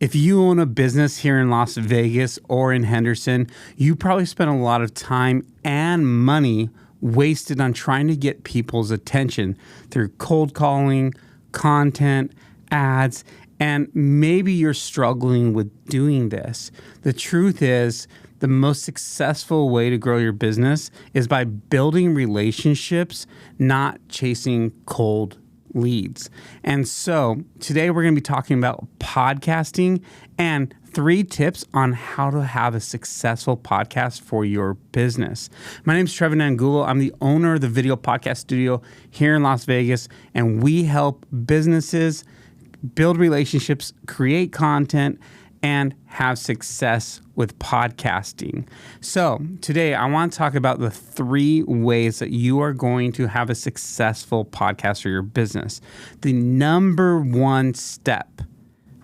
If you own a business here in Las Vegas or in Henderson, you probably spend a lot of time and money wasted on trying to get people's attention through cold calling, content, ads, and maybe you're struggling with doing this. The truth is, the most successful way to grow your business is by building relationships, not chasing cold leads. And so today we're going to be talking about podcasting and 3 tips on how to have a successful podcast for your business. My name is Trevor Nangulo. I'm the owner of the video podcast studio here in Las Vegas, and we help businesses build relationships, create content, and have success with podcasting. So today I want to talk about the 3 ways that you are going to have a successful podcast for your business. The number 1 step,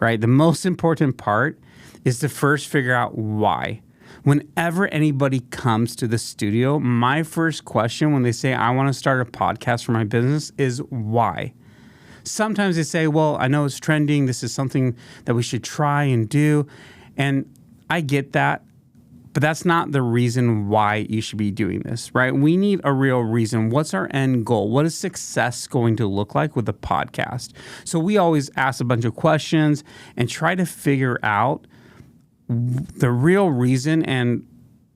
right? The most important part is to first figure out why. Whenever anybody comes to the studio, my first question when they say, I want to start a podcast for my business is why? Sometimes they say, well, I know it's trending. This is something that we should try and do. And I get that, but that's not the reason why you should be doing this, right? We need a real reason. What's our end goal? What is success going to look like with a podcast? So we always ask a bunch of questions and try to figure out the real reason and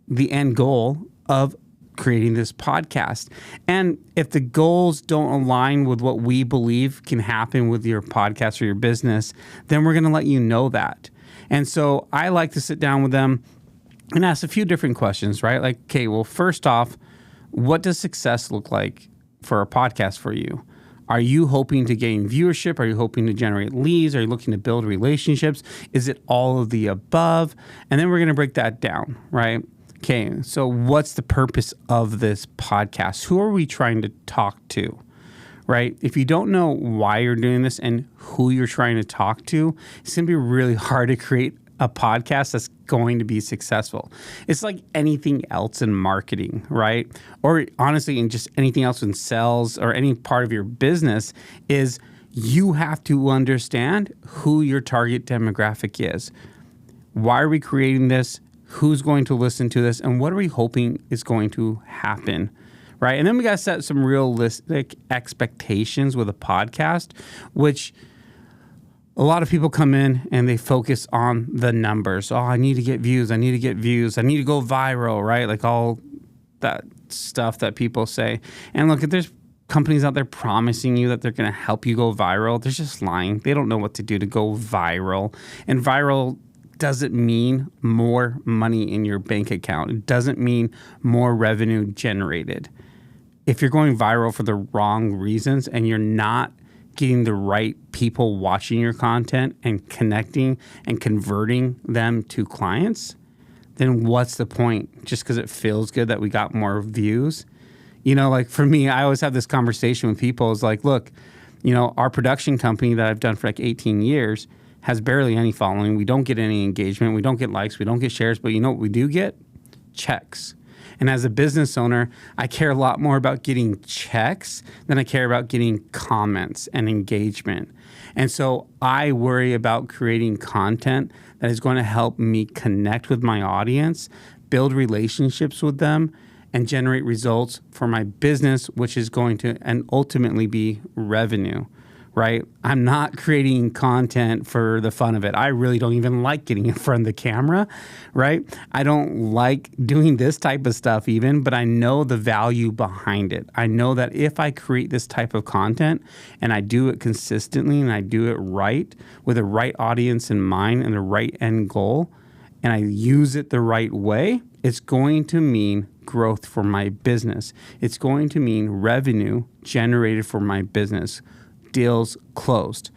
the end goal of creating this podcast. And if the goals don't align with what we believe can happen with your podcast or your business, then we're going to let you know that. And so I like to sit down with them and ask a few different questions, right? Like, okay, well, first off, what does success look like for a podcast for you? Are you hoping to gain viewership? Are you hoping to generate leads? Are you looking to build relationships? Is it all of the above? And then we're going to break that down, right? Okay, so what's the purpose of this podcast? Who are we trying to talk to, right? If you don't know why you're doing this and who you're trying to talk to, it's going to be really hard to create a podcast that's going to be successful. It's like anything else in marketing, right? Or honestly, in just anything else in sales or any part of your business is you have to understand who your target demographic is. Why are we creating this? Who's going to listen to this, and what are we hoping is going to happen, right? And then we got to set some realistic expectations with a podcast, which a lot of people come in and they focus on the numbers. Oh, I need to get views. I need to get views. I need to go viral, right? Like all that stuff that people say. And look, if there's companies out there promising you that they're going to help you go viral, they're just lying. They don't know what to do to go viral. And viral doesn't mean more money in your bank account. It doesn't mean more revenue generated. If you're going viral for the wrong reasons and you're not getting the right people watching your content and connecting and converting them to clients, then what's the point? Just because it feels good that we got more views? You know, like for me, I always have this conversation with people. It's like, look, you know, our production company that I've done for like 18 years has barely any following. We don't get any engagement. We don't get likes. We don't get shares. But you know what we do get? Checks. And as a business owner, I care a lot more about getting checks than I care about getting comments and engagement. And so I worry about creating content that is going to help me connect with my audience, build relationships with them, and generate results for my business, which is going to and ultimately be revenue. Right? I'm not creating content for the fun of it. I really don't even like getting in front of the camera, right? I don't like doing this type of stuff even, but I know the value behind it. I know that if I create this type of content and I do it consistently and I do it right with the right audience in mind and the right end goal, and I use it the right way, it's going to mean growth for my business. It's going to mean revenue generated for my business. Deals closed.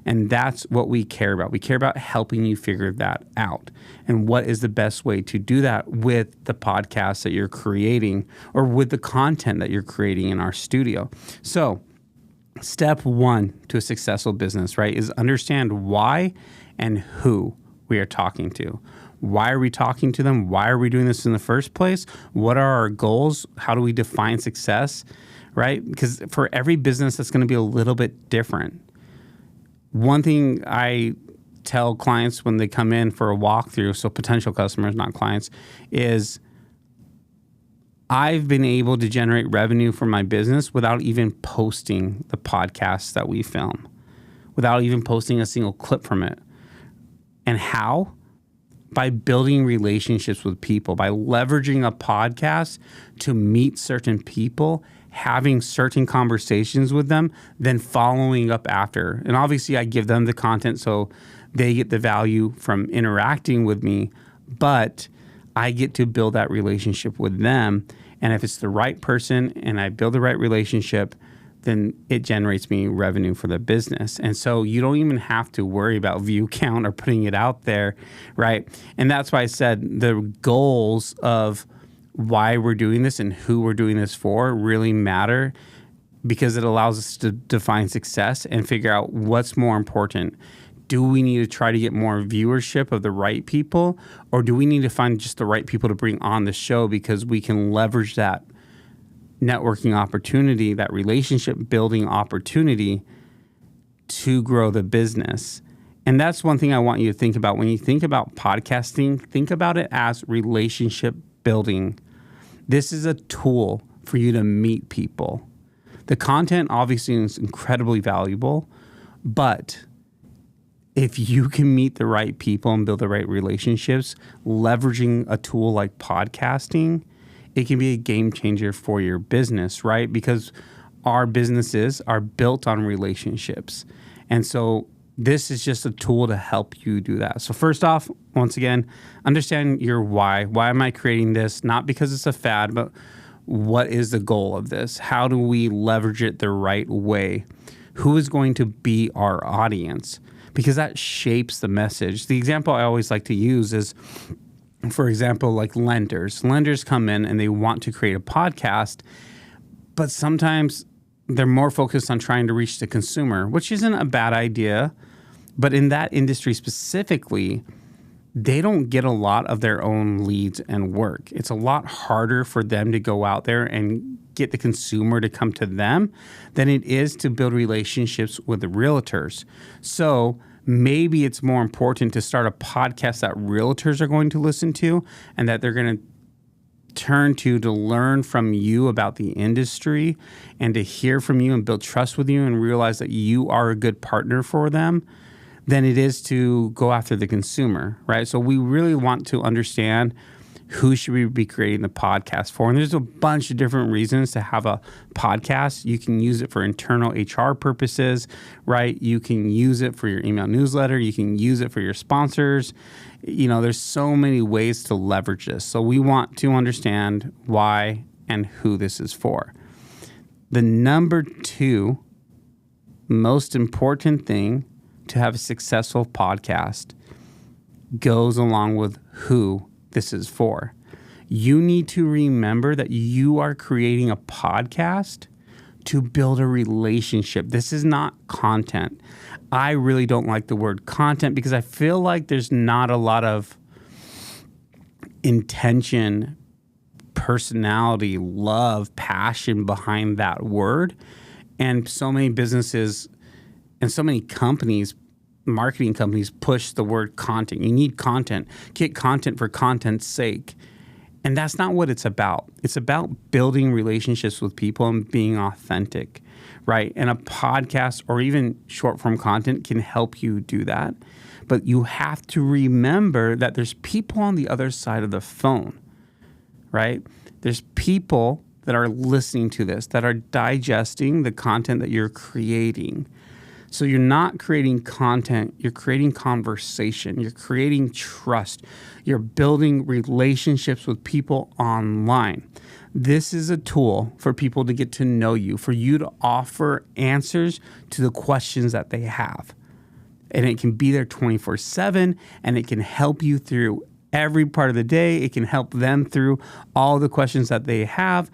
And that's what we care about. We care about helping you figure that out. And what is the best way to do that with the podcast that you're creating or with the content that you're creating in our studio. So step 1 to a successful business, right, is understand why and who we are talking to. Why are we talking to them? Why are we doing this in the first place? What are our goals? How do we define success? Right? Because for every business, that's going to be a little bit different. One thing I tell clients when they come in for a walkthrough, so potential customers, not clients, is I've been able to generate revenue for my business without even posting the podcasts that we film, without even posting a single clip from it. And how? By building relationships with people, by leveraging a podcast to meet certain people, having certain conversations with them, then following up after. And obviously I give them the content so they get the value from interacting with me, but I get to build that relationship with them. And if it's the right person and I build the right relationship, then it generates me revenue for the business. And so you don't even have to worry about view count or putting it out there, right? And that's why I said the goals of why we're doing this and who we're doing this for really matter, because it allows us to define success and figure out what's more important. Do we need to try to get more viewership of the right people, or do we need to find just the right people to bring on the show because we can leverage that networking opportunity, that relationship building opportunity to grow the business? And that's one thing I want you to think about. When you think about podcasting, think about it as relationship building. This is a tool for you to meet people. The content obviously is incredibly valuable, but if you can meet the right people and build the right relationships, leveraging a tool like podcasting, it can be a game changer for your business, right? Because our businesses are built on relationships. And so this is just a tool to help you do that. So first off, once again, understand your why. Why am I creating this? Not because it's a fad, but what is the goal of this? How do we leverage it the right way? Who is going to be our audience? Because that shapes the message. The example I always like to use is, for example, like lenders. Lenders come in and they want to create a podcast, but sometimes they're more focused on trying to reach the consumer, which isn't a bad idea. But in that industry specifically, they don't get a lot of their own leads and work. It's a lot harder for them to go out there and get the consumer to come to them than it is to build relationships with the realtors. So maybe it's more important to start a podcast that realtors are going to listen to and that they're going to turn to learn from you about the industry and to hear from you and build trust with you and realize that you are a good partner for them than it is to go after the consumer, right? So we really want to understand who should we be creating the podcast for. And there's a bunch of different reasons to have a podcast. You can use it for internal HR purposes, right? You can use it for your email newsletter. You can use it for your sponsors. You know, there's so many ways to leverage this. So we want to understand why and who this is for. The number 2 most important thing to have a successful podcast goes along with who this is for. You need to remember that you are creating a podcast to build a relationship. This is not content. I really don't like the word content because I feel like there's not a lot of intention, personality, love, passion behind that word. And so many businesses and so many companies, marketing companies, push the word content. You need content. Get content for content's sake. And that's not what it's about. It's about building relationships with people and being authentic, right? And a podcast or even short form content can help you do that. But you have to remember that there's people on the other side of the phone, right? There's people that are listening to this, that are digesting the content that you're creating. So you're not creating content, you're creating conversation, you're creating trust, you're building relationships with people online. This is a tool for people to get to know you, for you to offer answers to the questions that they have. And it can be there 24/7, and it can help you through every part of the day. It can help them through all the questions that they have,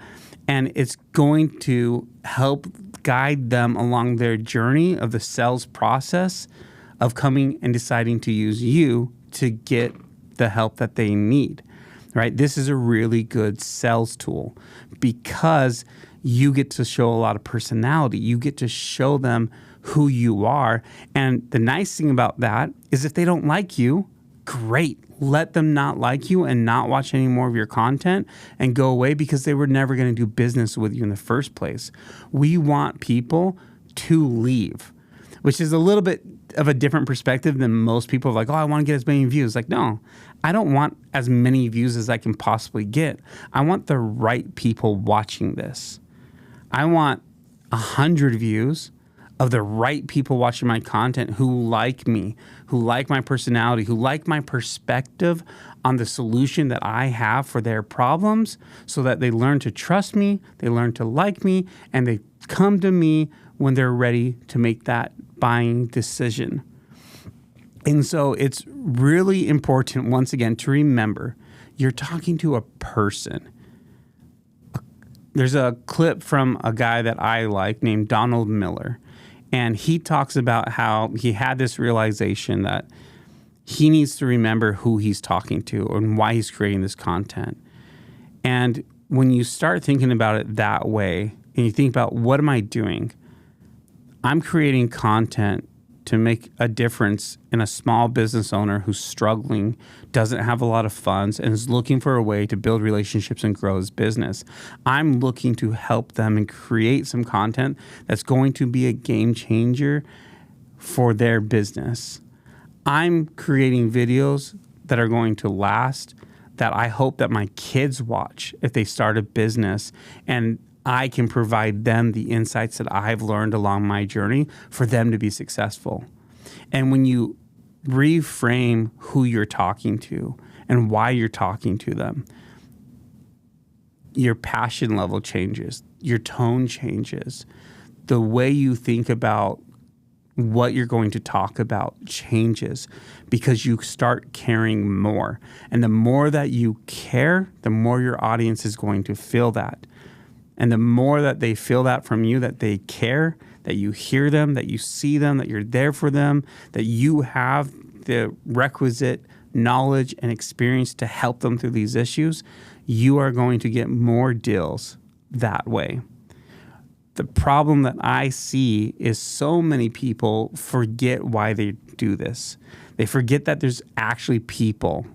and it's going to help guide them along their journey of the sales process of coming and deciding to use you to get the help that they need, right? This is a really good sales tool because you get to show a lot of personality. You get to show them who you are. And the nice thing about that is if they don't like you, great. Let them not like you and not watch any more of your content and go away, because they were never going to do business with you in the first place. We want people to leave, which is a little bit of a different perspective than most people are like, oh, I want to get as many views. Like, no, I don't want as many views as I can possibly get. I want the right people watching this. I want 100 views of the right people watching my content who like me, who like my personality, who like my perspective on the solution that I have for their problems, so that they learn to trust me, they learn to like me, and they come to me when they're ready to make that buying decision. And so it's really important, once again, to remember you're talking to a person. There's a clip from a guy that I like named Donald Miller. And he talks about how he had this realization that he needs to remember who he's talking to and why he's creating this content. And when you start thinking about it that way, and you think about, what am I doing? I'm creating content to make a difference in a small business owner who's struggling, doesn't have a lot of funds, and is looking for a way to build relationships and grow his business. I'm looking to help them and create some content that's going to be a game changer for their business. I'm creating videos that are going to last, that I hope that my kids watch if they start a business, and I can provide them the insights that I've learned along my journey for them to be successful. And when you reframe who you're talking to and why you're talking to them, your passion level changes, your tone changes, the way you think about what you're going to talk about changes, because you start caring more. And the more that you care, the more your audience is going to feel that. And the more that they feel that from you, that they care, that you hear them, that you see them, that you're there for them, that you have the requisite knowledge and experience to help them through these issues, you are going to get more deals that way. The problem that I see is so many people forget why they do this. They forget that there's actually people,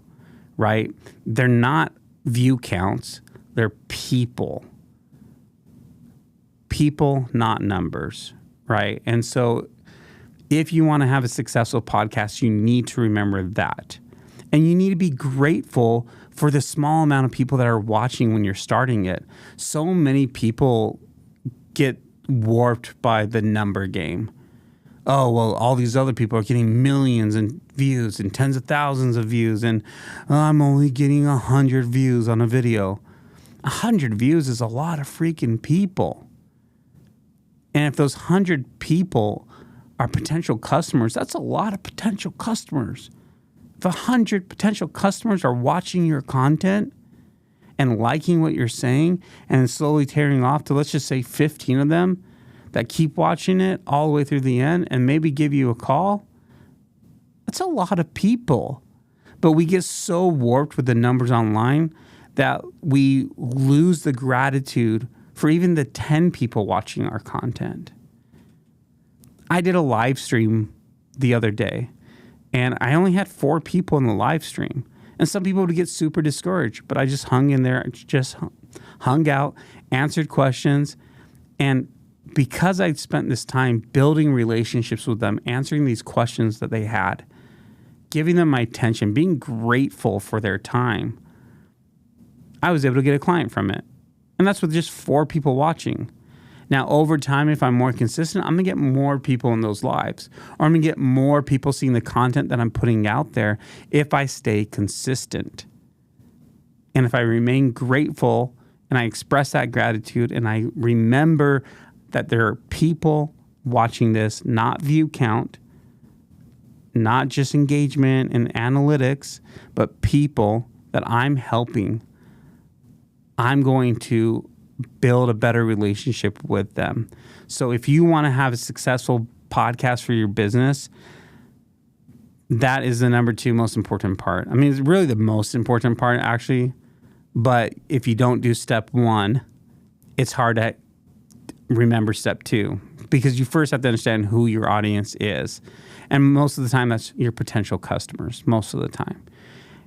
right? They're not view counts, they're people. People, not numbers, right? And so if you want to have a successful podcast, you need to remember that. And you need to be grateful for the small amount of people that are watching when you're starting it. So many people get warped by the number game. Oh, well, all these other people are getting millions and views and tens of thousands of views, and I'm only getting 100 views on a video. 100 views is a lot of freaking people. And if those 100 people are potential customers, that's a lot of potential customers. If 100 potential customers are watching your content and liking what you're saying and slowly tearing off to, let's just say, 15 of them that keep watching it all the way through the end and maybe give you a call, that's a lot of people. But we get so warped with the numbers online that we lose the gratitude for even the 10 people watching our content. I did a live stream the other day, and I only had 4 people in the live stream. And some people would get super discouraged, but I just hung in there, just hung out, answered questions. And because I'd spent this time building relationships with them, answering these questions that they had, giving them my attention, being grateful for their time, I was able to get a client from it. And that's with just 4 people watching. Now, over time, if I'm more consistent, I'm going to get more people in those lives. Or I'm going to get more people seeing the content that I'm putting out there if I stay consistent. And if I remain grateful and I express that gratitude and I remember that there are people watching this, not view count, not just engagement and analytics, but people that I'm helping, I'm going to build a better relationship with them. So if you want to have a successful podcast for your business, that is the number 2 most important part. I mean, it's really the most important part, actually. But if you don't do step 1, it's hard to remember step 2. because you first have to understand who your audience is. And most of the time, that's your potential customers, most of the time.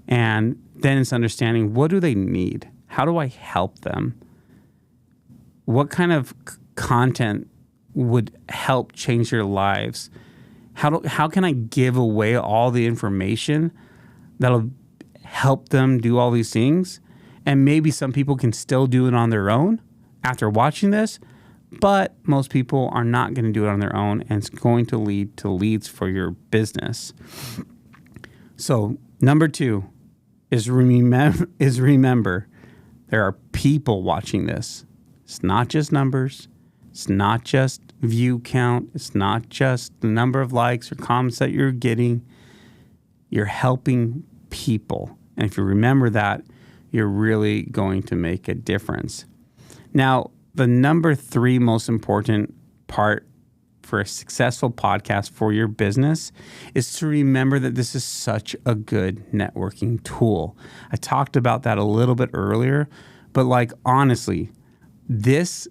And then it's understanding, what do they need? How do I help them? What kind of content would help change their lives? How can I give away all the information that'll help them do all these things? And maybe some people can still do it on their own after watching this, but most people are not going to do it on their own, and it's going to lead to leads for your business. So number 2 is remember there are people watching this. It's not just numbers. It's not just view count. It's not just the number of likes or comments that you're getting. You're helping people. And if you remember that, you're really going to make a difference. Now, the number 3 most important part for a successful podcast for your business is to remember that this is such a good networking tool. I talked about that a little bit earlier, but honestly, this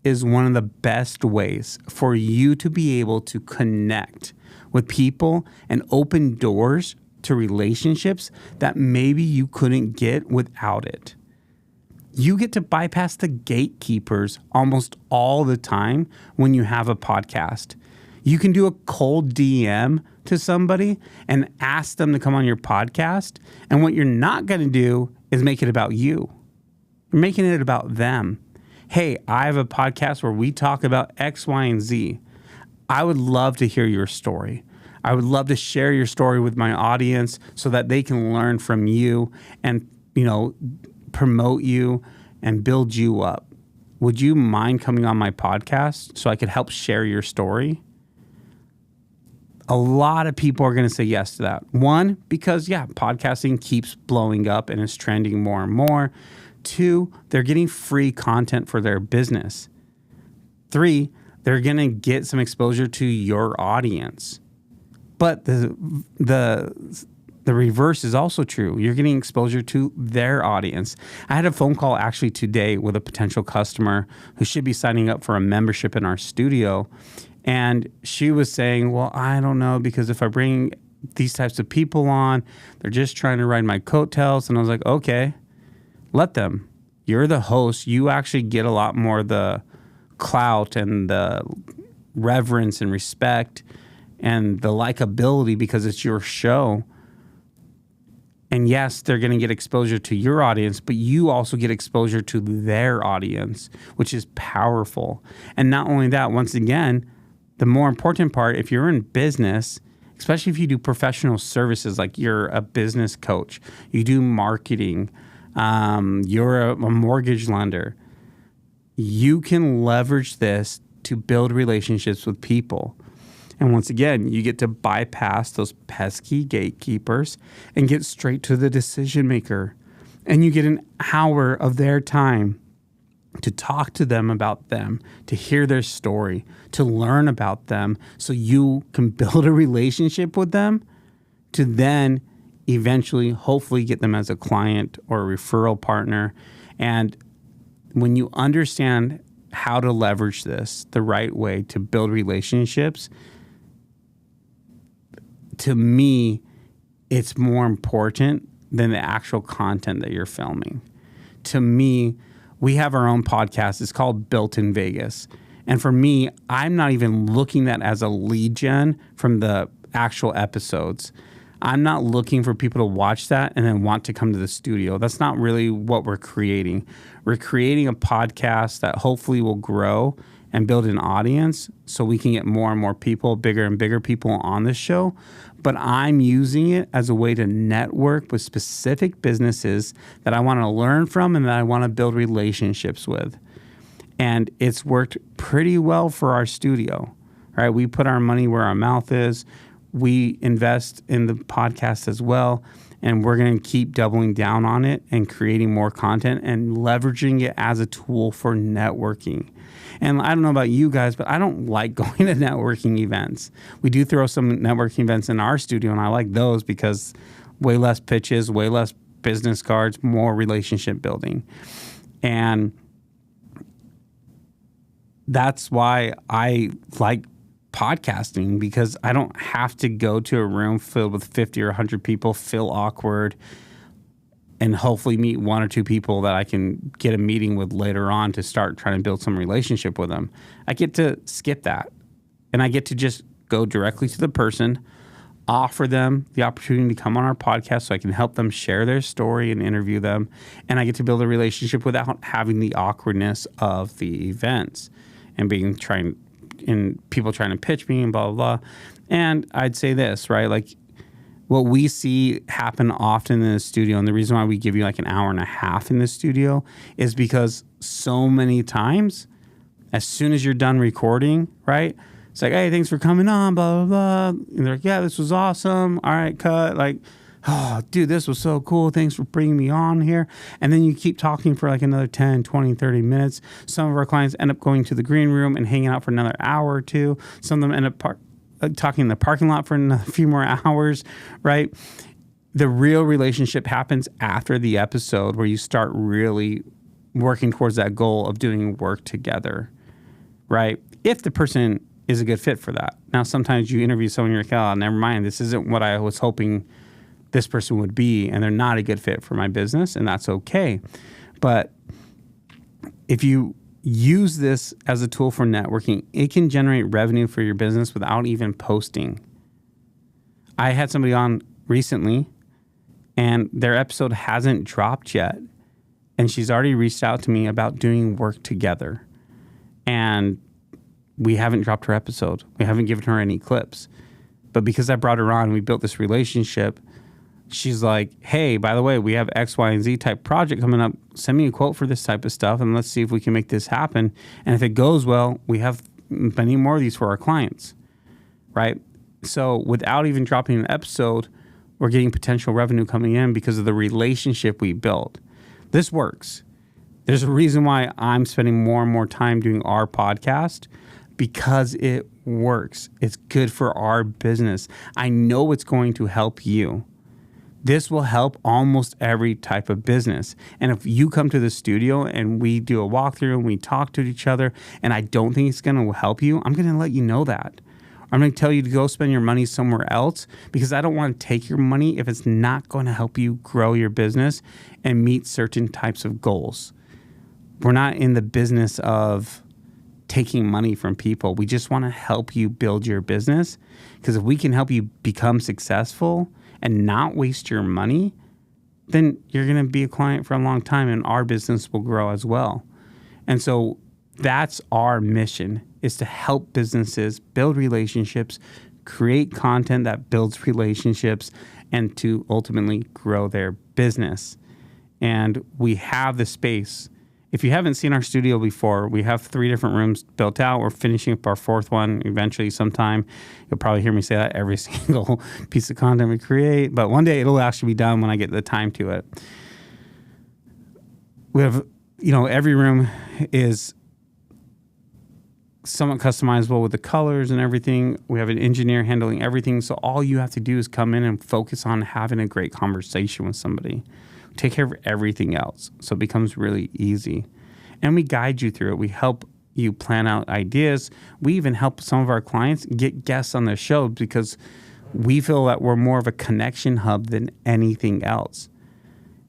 is one of the best ways for you to be able to connect with people and open doors to relationships that maybe you couldn't get without it. You get to bypass the gatekeepers almost all the time when you have a podcast. You can do a cold DM to somebody and ask them to come on your podcast. And what you're not going to do is make it about you. You're making it about them. Hey, I have a podcast where we talk about X, Y, and Z. I would love to hear your story. I would love to share your story with my audience so that they can learn from you and, promote you and build you up. Would you mind coming on my podcast so I could help share your story? A lot of people are going to say yes to that. 1, because podcasting keeps blowing up and is trending more and more. 2, they're getting free content for their business. 3, they're going to get some exposure to your audience. But the reverse is also true. You're getting exposure to their audience. I had a phone call actually today with a potential customer who should be signing up for a membership in our studio. And she was saying, well, I don't know, because if I bring these types of people on, they're just trying to ride my coattails. And I was like, okay, let them. You're the host. You actually get a lot more the clout and the reverence and respect and the likability because it's your show. And yes, they're going to get exposure to your audience, but you also get exposure to their audience, which is powerful. And not only that, once again, the more important part, if you're in business, especially if you do professional services, like you're a business coach, you do marketing, you're a mortgage lender, you can leverage this to build relationships with people. And once again, you get to bypass those pesky gatekeepers and get straight to the decision maker. And you get an hour of their time to talk to them about them, to hear their story, to learn about them so you can build a relationship with them to then eventually, hopefully, get them as a client or a referral partner. And when you understand how to leverage this the right way to build relationships, to me, it's more important than the actual content that you're filming. To me, we have our own podcast. It's called Built in Vegas. And for me, I'm not even looking at as a lead gen from the actual episodes. I'm not looking for people to watch that and then want to come to the studio. That's not really what we're creating. We're creating a podcast that hopefully will grow and build an audience so we can get more and more people, bigger and bigger people on this show. But I'm using it as a way to network with specific businesses that I want to learn from and that I want to build relationships with. And it's worked pretty well for our studio, right? We put our money where our mouth is. We invest in the podcast as well. And we're going to keep doubling down on it and creating more content and leveraging it as a tool for networking. And I don't know about you guys, but I don't like going to networking events. We do throw some networking events in our studio, and I like those because way less pitches, way less business cards, more relationship building. And that's why I like podcasting, because I don't have to go to a room filled with 50 or 100 people, feel awkward, and hopefully meet one or two people that I can get a meeting with later on to start trying to build some relationship with them. I get to skip that, and I get to just go directly to the person, offer them the opportunity to come on our podcast so I can help them share their story and interview them. And I get to build a relationship without having the awkwardness of the events and people trying to pitch me and blah, blah, blah. And I'd say this, right? Like, what we see happen often in the studio, and the reason why we give you like an hour and a half in the studio, is because so many times, as soon as you're done recording, right? It's like, hey, thanks for coming on, blah, blah, blah. And they're like, yeah, this was awesome. All right, cut. Like, oh, dude, this was so cool. Thanks for bringing me on here. And then you keep talking for like another 10, 20, 30 minutes. Some of our clients end up going to the green room and hanging out for another hour or two. Some of them end up talking in the parking lot for a few more hours, right? The real relationship happens after the episode, where you start really working towards that goal of doing work together, right? If the person is a good fit for that. Now, sometimes you interview someone, you're like, oh, never mind, this isn't what I was hoping this person would be, and they're not a good fit for my business, and that's okay. But if you use this as a tool for networking, it can generate revenue for your business without even posting. I had somebody on recently, and their episode hasn't dropped yet, and she's already reached out to me about doing work together. And we haven't dropped her episode. We haven't given her any clips. But because I brought her on, we built this relationship. She's like, hey, by the way, we have X, Y, and Z type project coming up. Send me a quote for this type of stuff, and let's see if we can make this happen. And if it goes well, we have many more of these for our clients, right? So without even dropping an episode, we're getting potential revenue coming in because of the relationship we built. This works. There's a reason why I'm spending more and more time doing our podcast, because it works. It's good for our business. I know it's going to help you. This will help almost every type of business. And if you come to the studio and we do a walkthrough and we talk to each other, and I don't think it's going to help you, I'm going to let you know that. I'm going to tell you to go spend your money somewhere else, because I don't want to take your money if it's not going to help you grow your business and meet certain types of goals. We're not in the business of taking money from people. We just want to help you build your business, because if we can help you become successful and not waste your money, then you're going to be a client for a long time, and our business will grow as well. And so that's our mission, is to help businesses build relationships, create content that builds relationships, and to ultimately grow their business. And we have the space. If you haven't seen our studio before, we have 3 different rooms built out. We're finishing up our 4th one eventually sometime. You'll probably hear me say that every single piece of content we create, but one day it'll actually be done when I get the time to it. We have, every room is somewhat customizable with the colors and everything. We have an engineer handling everything. So all you have to do is come in and focus on having a great conversation with somebody. Take care of everything else. So it becomes really easy. And we guide you through it. We help you plan out ideas. We even help some of our clients get guests on their show, because we feel that we're more of a connection hub than anything else.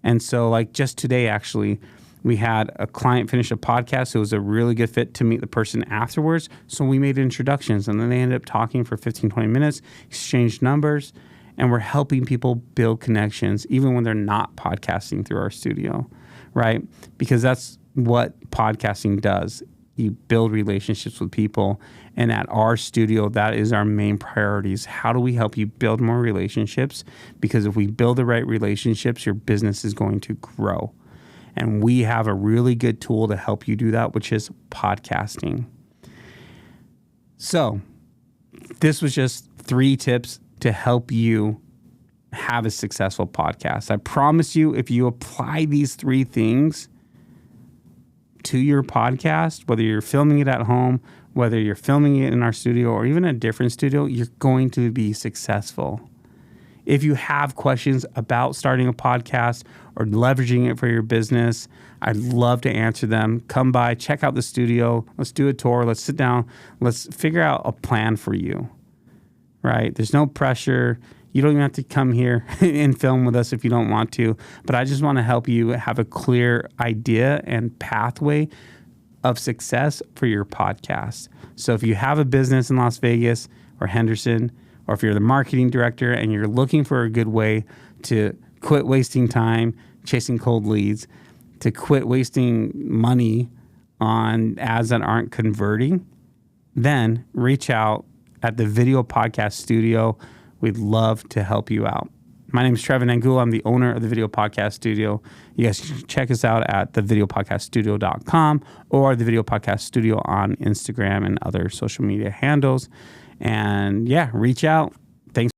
And so like just today, actually, we had a client finish a podcast. It was a really good fit to meet the person afterwards. So we made introductions, and then they ended up talking for 15, 20 minutes, exchanged numbers. And we're helping people build connections even when they're not podcasting through our studio, right? Because that's what podcasting does. You build relationships with people. And at our studio, that is our main priorities. How do we help you build more relationships? Because if we build the right relationships, your business is going to grow. And we have a really good tool to help you do that, which is podcasting. So this was just 3 tips to help you have a successful podcast. I promise you, if you apply these 3 things to your podcast, whether you're filming it at home, whether you're filming it in our studio or even a different studio, you're going to be successful. If you have questions about starting a podcast or leveraging it for your business, I'd love to answer them. Come by, check out the studio. Let's do a tour. Let's sit down. Let's figure out a plan for you, right? There's no pressure. You don't even have to come here and film with us if you don't want to. But I just want to help you have a clear idea and pathway of success for your podcast. So if you have a business in Las Vegas or Henderson, or if you're the marketing director and you're looking for a good way to quit wasting time chasing cold leads, to quit wasting money on ads that aren't converting, then reach out at the Video Podcast Studio. We'd love to help you out. My name is Trevin Angula. I'm the owner of the Video Podcast Studio. You guys can check us out at thevideopodcaststudio.com or the Video Podcast Studio on Instagram and other social media handles. And yeah, reach out. Thanks.